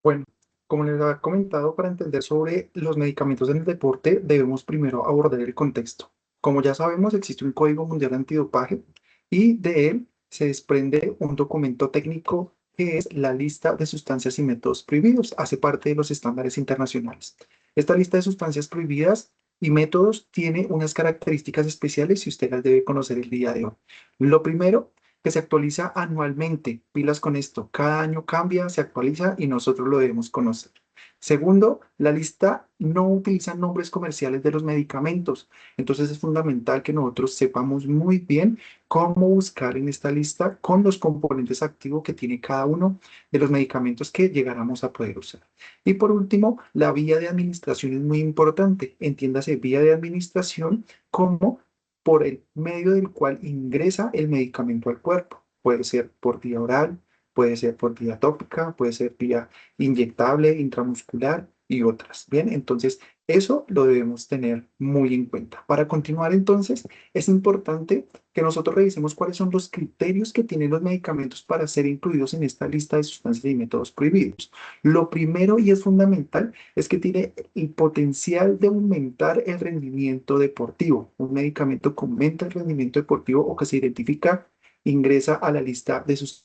Bueno, como les había comentado, para entender sobre los medicamentos en el deporte, debemos primero abordar el contexto. Como ya sabemos, existe un Código Mundial Antidopaje y de él se desprende un documento técnico que es la lista de sustancias y métodos prohibidos. Hace parte de los estándares internacionales. Esta lista de sustancias prohibidas y métodos tiene unas características especiales y usted las debe conocer el día de hoy. Lo primero, que se actualiza anualmente. Pilas con esto. Cada año cambia, se actualiza y nosotros lo debemos conocer. Segundo, la lista no utiliza nombres comerciales de los medicamentos. Entonces es fundamental que nosotros sepamos muy bien cómo buscar en esta lista con los componentes activos que tiene cada uno de los medicamentos que llegáramos a poder usar. Y por último, la vía de administración es muy importante. Entiéndase vía de administración como por el medio del cual ingresa el medicamento al cuerpo. Puede ser por vía oral, puede ser por vía tópica, puede ser vía inyectable, intramuscular y otras. Bien, entonces eso lo debemos tener muy en cuenta. Para continuar entonces, es importante que nosotros revisemos cuáles son los criterios que tienen los medicamentos para ser incluidos en esta lista de sustancias y métodos prohibidos. Lo primero y es fundamental es que tiene el potencial de aumentar el rendimiento deportivo. Un medicamento que aumenta el rendimiento deportivo o que se identifica ingresa a la lista de sus.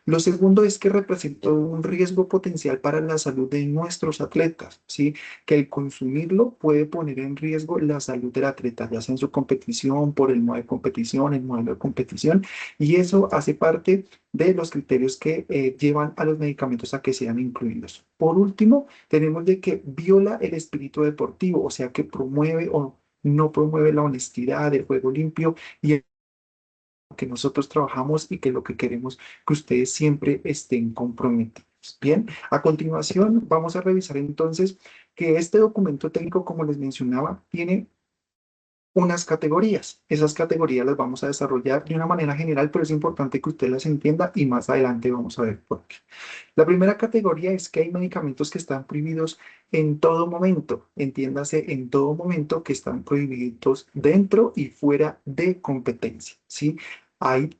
Lo segundo es que representa un riesgo potencial para la salud de nuestros atletas, ¿sí? Que el consumirlo puede poner en riesgo la salud del atleta, ya sea en su competición, por el modo de competición, el modelo de competición, y eso hace parte de los criterios que llevan a los medicamentos a que sean incluidos. Por último, tenemos de que viola el espíritu deportivo, o sea, que promueve o no promueve la honestidad, el juego limpio y que nosotros trabajamos y que lo que queremos que ustedes siempre estén comprometidos. Bien, a continuación vamos a revisar entonces que este documento técnico, como les mencionaba, tiene unas categorías. Esas categorías las vamos a desarrollar de una manera general, pero es importante que usted las entienda y más adelante vamos a ver por qué. La primera categoría es que hay medicamentos que están prohibidos en todo momento. Entiéndase, en todo momento que están prohibidos dentro y fuera de competencia, ¿sí? Hay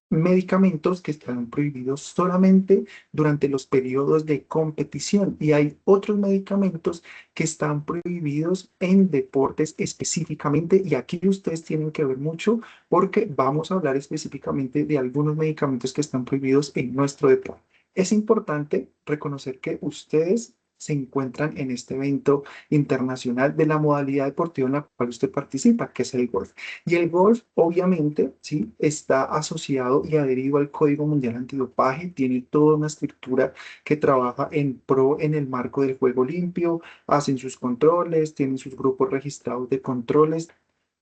medicamentos que están prohibidos solamente durante los periodos de competición y hay otros medicamentos que están prohibidos en deportes específicamente y aquí ustedes tienen que ver mucho porque vamos a hablar específicamente de algunos medicamentos que están prohibidos en nuestro deporte. Es importante reconocer que ustedes se encuentran en este evento internacional de la modalidad deportiva en la cual usted participa, que es el golf. Y el golf, obviamente, sí, está asociado y adherido al Código Mundial Antidopaje, tiene toda una estructura que trabaja en pro en el marco del juego limpio, hacen sus controles, tienen sus grupos registrados de controles.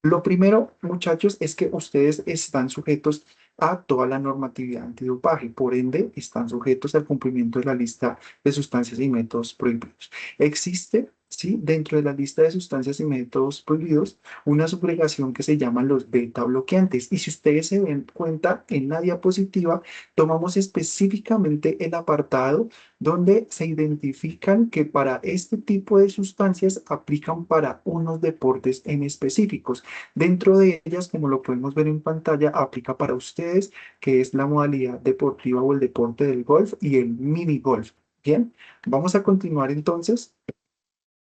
Lo primero, muchachos, es que ustedes están sujetos a toda la normatividad antidopaje, por ende, están sujetos al cumplimiento de la lista de sustancias y métodos prohibidos. Existe, sí, dentro de la lista de sustancias y métodos prohibidos, una sublegación que se llama los beta bloqueantes. Y si ustedes se den cuenta en la diapositiva, tomamos específicamente el apartado donde se identifican que para este tipo de sustancias aplican para unos deportes en específicos. Dentro de ellas, como lo podemos ver en pantalla, aplica para ustedes, que es la modalidad deportiva o el deporte del golf y el mini golf. Bien, vamos a continuar entonces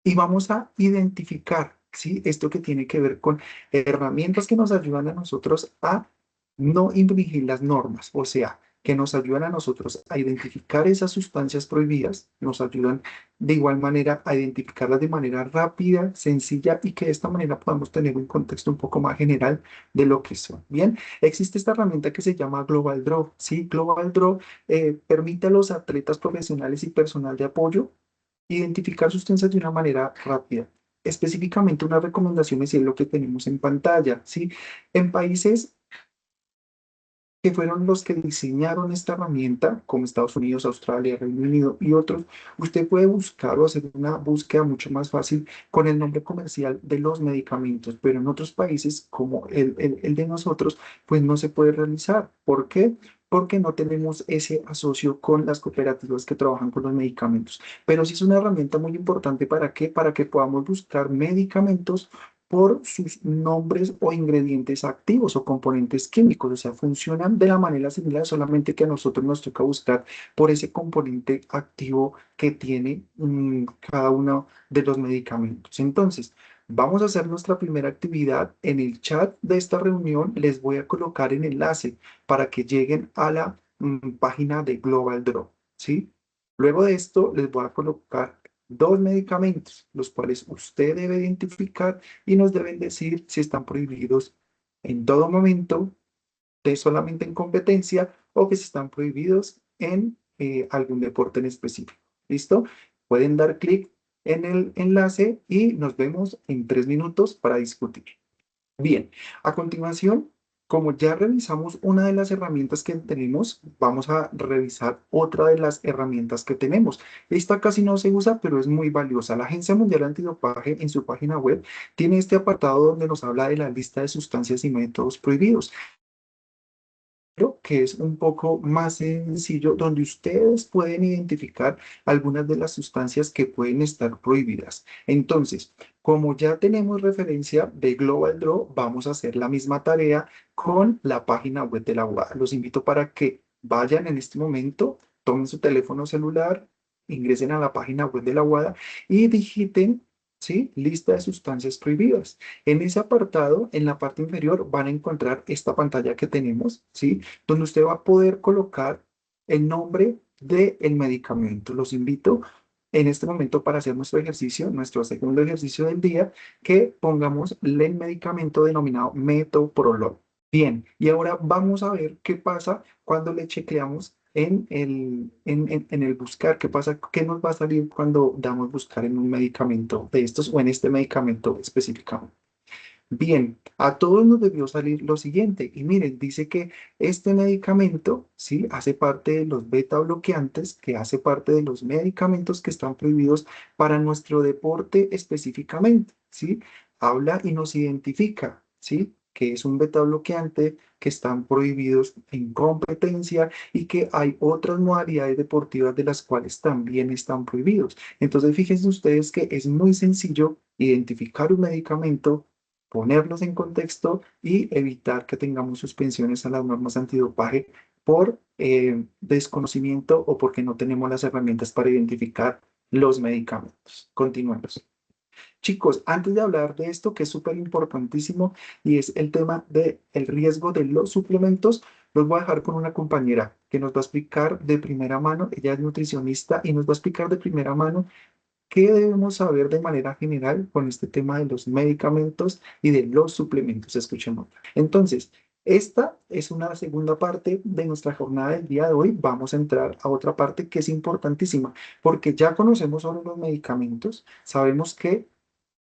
y vamos a identificar, ¿sí? Esto que tiene que ver con herramientas que nos ayudan a nosotros a no infringir las normas, o sea, que nos ayudan a nosotros a identificar esas sustancias prohibidas, nos ayudan de igual manera a identificarlas de manera rápida, sencilla y que de esta manera podamos tener un contexto un poco más general de lo que son. Bien, existe esta herramienta que se llama Global Draw, ¿sí? Global Draw permite a los atletas profesionales y personal de apoyo identificar sustancias de una manera rápida. Específicamente unas recomendaciones y es lo que tenemos en pantalla, ¿sí? En países que fueron los que diseñaron esta herramienta, como Estados Unidos, Australia, Reino Unido y otros, usted puede buscar o hacer una búsqueda mucho más fácil con el nombre comercial de los medicamentos, pero en otros países como el de nosotros, pues no se puede realizar. ¿Por qué? Porque no tenemos ese asocio con las cooperativas que trabajan con los medicamentos. Pero sí es una herramienta muy importante. ¿Para qué? Para que podamos buscar medicamentos por sus nombres o ingredientes activos o componentes químicos, o sea, funcionan de la manera similar, solamente que a nosotros nos toca buscar por ese componente activo que tiene cada uno de los medicamentos. Entonces, vamos a hacer nuestra primera actividad. En el chat de esta reunión les voy a colocar el enlace para que lleguen a la página de Global Draw, ¿sí? Luego de esto les voy a colocar dos medicamentos, los cuales usted debe identificar y nos deben decir si están prohibidos en todo momento, de solamente en competencia o que si están prohibidos en algún deporte en específico. ¿Listo? Pueden dar clic en el enlace y nos vemos en 3 minutos para discutir. Bien, a continuación, como ya revisamos una de las herramientas que tenemos, vamos a revisar otra de las herramientas que tenemos. Esta casi no se usa, pero es muy valiosa. La Agencia Mundial Antidopaje en su página web tiene este apartado donde nos habla de la lista de sustancias y métodos prohibidos, que es un poco más sencillo, donde ustedes pueden identificar algunas de las sustancias que pueden estar prohibidas. Entonces, como ya tenemos referencia de Global Draw, vamos a hacer la misma tarea con la página web de la UADA. Los invito para que vayan en este momento, tomen su teléfono celular, ingresen a la página web de la UADA y digiten, ¿sí?, lista de sustancias prohibidas. En ese apartado, en la parte inferior, van a encontrar esta pantalla que tenemos, ¿sí?, donde usted va a poder colocar el nombre del medicamento. Los invito en este momento para hacer nuestro ejercicio, nuestro segundo ejercicio del día, que pongamos el medicamento denominado metoprolol. Bien, y ahora vamos a ver qué pasa cuando le chequeamos en el buscar, qué pasa, qué nos va a salir cuando damos buscar en un medicamento de estos o en este medicamento específicamente. Bien, a todos nos debió salir lo siguiente. Y miren, dice que este medicamento, ¿sí?, hace parte de los beta bloqueantes, que hace parte de los medicamentos que están prohibidos para nuestro deporte específicamente, ¿sí? Habla y nos identifica, ¿sí?, que es un beta bloqueante, que están prohibidos en competencia y que hay otras modalidades deportivas de las cuales también están prohibidos. Entonces, fíjense ustedes que es muy sencillo identificar un medicamento, ponerlos en contexto y evitar que tengamos suspensiones a las normas antidopaje por desconocimiento o porque no tenemos las herramientas para identificar los medicamentos. Continuemos. Chicos, antes de hablar de esto, que es súper importantísimo, y es el tema del riesgo de los suplementos, los voy a dejar con una compañera que nos va a explicar de primera mano. Ella es nutricionista y nos va a explicar de primera mano ¿qué debemos saber de manera general con este tema de los medicamentos y de los suplementos? Escuchemos. Entonces, esta es una segunda parte de nuestra jornada del día de hoy. Vamos a entrar a otra parte que es importantísima, porque ya conocemos sobre los medicamentos, sabemos que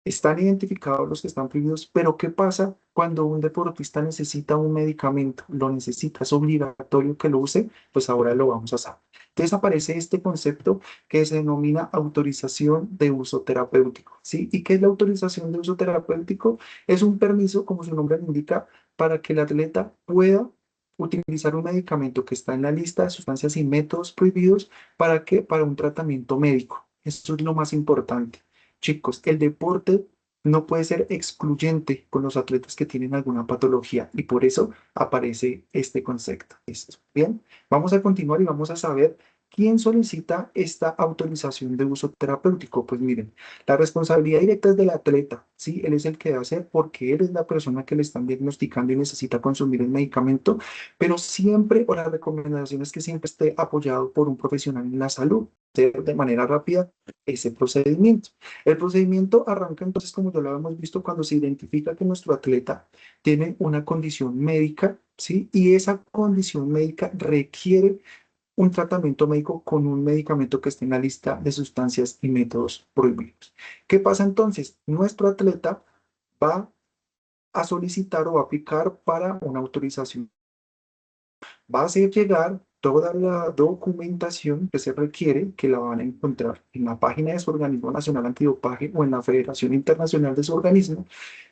están identificados los que están prohibidos, pero ¿qué pasa cuando un deportista necesita un medicamento? Lo necesita, es obligatorio que lo use, pues ahora lo vamos a saber. Entonces aparece este concepto que se denomina autorización de uso terapéutico, ¿sí? ¿Y qué es la autorización de uso terapéutico? Es un permiso, como su nombre lo indica, para que el atleta pueda utilizar un medicamento que está en la lista de sustancias y métodos prohibidos. ¿Para qué? Para un tratamiento médico. Esto es lo más importante. Chicos, el deporte no puede ser excluyente con los atletas que tienen alguna patología y por eso aparece este concepto. ¿Listo? Bien, vamos a continuar y vamos a saber quién solicita esta autorización de uso terapéutico. Pues miren, la responsabilidad directa es del atleta, ¿sí? Él es el que debe hacer porque él es la persona que le están diagnosticando y necesita consumir el medicamento, pero siempre, o la recomendación es que siempre esté apoyado por un profesional en la salud, de manera rápida ese procedimiento. El procedimiento arranca entonces, como ya lo hemos visto, cuando se identifica que nuestro atleta tiene una condición médica, ¿sí? Y esa condición médica requiere un tratamiento médico con un medicamento que esté en la lista de sustancias y métodos prohibidos. ¿Qué pasa entonces? Nuestro atleta va a solicitar o va a aplicar para una autorización, va a hacer llegar toda la documentación que se requiere, que la van a encontrar en la página de su organismo nacional antidopaje o en la Federación Internacional de su organismo,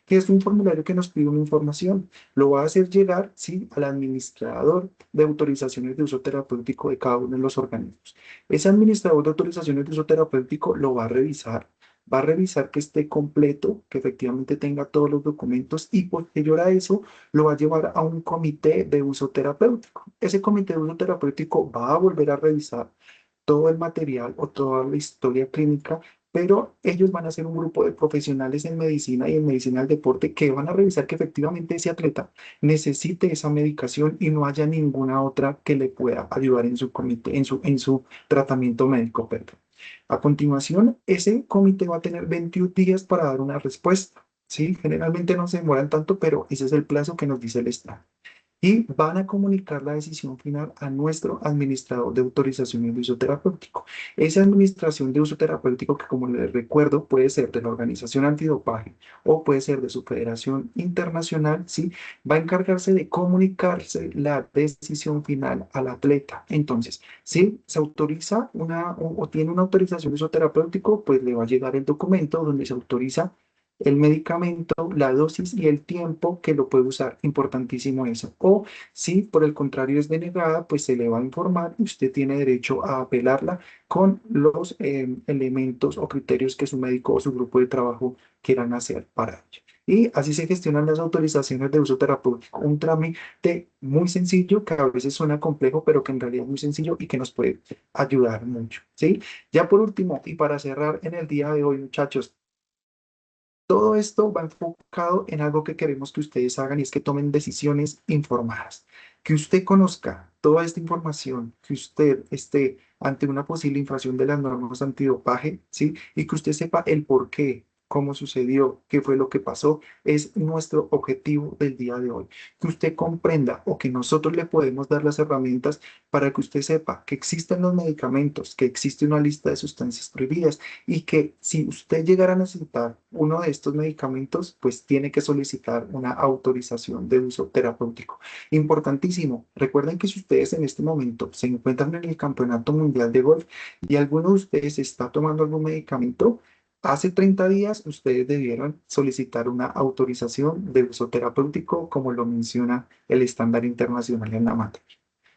que es un formulario que nos pide una información. Lo va a hacer llegar, sí, al administrador de autorizaciones de uso terapéutico de cada uno de los organismos. Ese administrador de autorizaciones de uso terapéutico lo va a revisar, va a revisar que esté completo, que efectivamente tenga todos los documentos y posterior a eso lo va a llevar a un comité de uso terapéutico. Ese comité de uso terapéutico va a volver a revisar todo el material o toda la historia clínica, pero ellos van a ser un grupo de profesionales en medicina y en medicina del deporte que van a revisar que efectivamente ese atleta necesite esa medicación y no haya ninguna otra que le pueda ayudar en su comité, en su tratamiento médico, perdón. A continuación, ese comité va a tener 21 días para dar una respuesta. Sí, generalmente no se demoran tanto, pero ese es el plazo que nos dice el Estado y van a comunicar la decisión final a nuestro administrador de autorización de uso terapéutico. Esa administración de uso terapéutico, que como les recuerdo, puede ser de la organización antidopaje o puede ser de su federación internacional, ¿sí? Va a encargarse de comunicarse la decisión final al atleta. Entonces, si se autoriza o tiene una autorización de uso terapéutico, pues le va a llegar el documento donde se autoriza el medicamento, la dosis y el tiempo que lo puede usar. Importantísimo eso. O si por el contrario es denegada, pues se le va a informar y usted tiene derecho a apelarla con los elementos o criterios que su médico o su grupo de trabajo quieran hacer para ello. Y así se gestionan las autorizaciones de uso terapéutico. Un trámite muy sencillo que a veces suena complejo, pero que en realidad es muy sencillo y que nos puede ayudar mucho. ¿Sí? Ya por último, y para cerrar en el día de hoy, muchachos, todo esto va enfocado en algo que queremos que ustedes hagan y es que tomen decisiones informadas. Que usted conozca toda esta información, que usted esté ante una posible infracción de las normas antidopaje, ¿sí? Y que usted sepa el por qué, cómo sucedió, qué fue lo que pasó, es nuestro objetivo del día de hoy. Que usted comprenda o que nosotros le podemos dar las herramientas para que usted sepa que existen los medicamentos, que existe una lista de sustancias prohibidas y que si usted llegara a necesitar uno de estos medicamentos, pues tiene que solicitar una autorización de uso terapéutico. Importantísimo, recuerden que si ustedes en este momento se encuentran en el Campeonato Mundial de Golf y alguno de ustedes está tomando algún medicamento, hace 30 días ustedes debieron solicitar una autorización de uso terapéutico, como lo menciona el estándar internacional en la materia.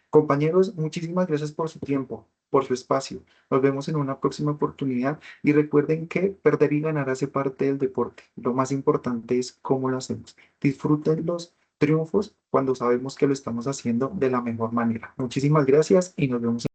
Compañeros, muchísimas gracias por su tiempo, por su espacio. Nos vemos en una próxima oportunidad y recuerden que perder y ganar hace parte del deporte. Lo más importante es cómo lo hacemos. Disfruten los triunfos cuando sabemos que lo estamos haciendo de la mejor manera. Muchísimas gracias y nos vemos.